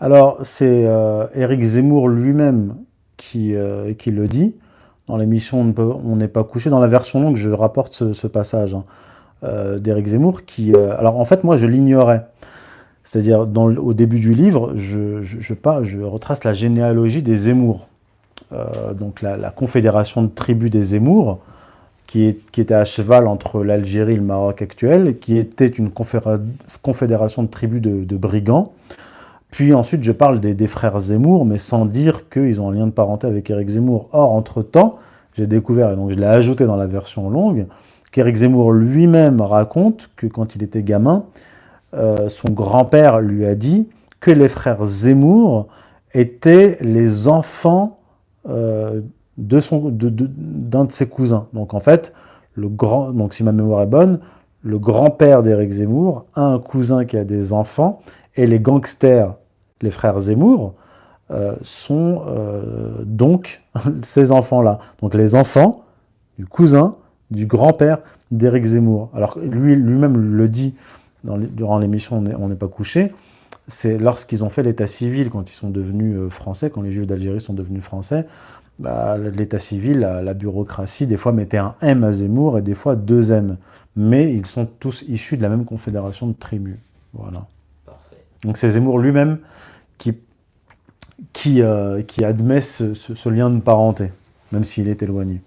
Alors, c'est Éric Zemmour lui-même qui le dit. Dans l'émission On n'est pas couché. Dans la version longue, je rapporte ce passage hein, d'Éric Zemmour alors, en fait, moi, je l'ignorais. C'est-à-dire, au début du livre, je retrace la généalogie des Zemmour. Donc, la confédération de tribus des Zemmour, qui était à cheval entre l'Algérie et le Maroc actuel, qui était une confédération de tribus de brigands. Puis ensuite, je parle des frères Zemmour, mais sans dire qu'ils ont un lien de parenté avec Éric Zemmour. Or, entre-temps, j'ai découvert, et donc je l'ai ajouté dans la version longue, qu'Éric Zemmour lui-même raconte que quand il était gamin, son grand-père lui a dit que les frères Zemmour étaient les enfants d'un de ses cousins. Donc en fait, donc si ma mémoire est bonne, le grand-père d'Éric Zemmour a un cousin qui a des enfants, et les gangsters, les frères Zemmour, sont donc ces enfants-là. Donc les enfants du cousin du grand-père d'Éric Zemmour. Alors lui-même le dit durant l'émission On n'est pas couché, c'est lorsqu'ils ont fait l'état civil, quand ils sont devenus français, quand les Juifs d'Algérie sont devenus français, bah, l'état civil, la bureaucratie, des fois mettait un M à Zemmour et des fois deux M. Mais ils sont tous issus de la même confédération de tribus. Voilà. Parfait. Donc c'est Zemmour lui-même qui, qui admet ce lien de parenté, même s'il est éloigné.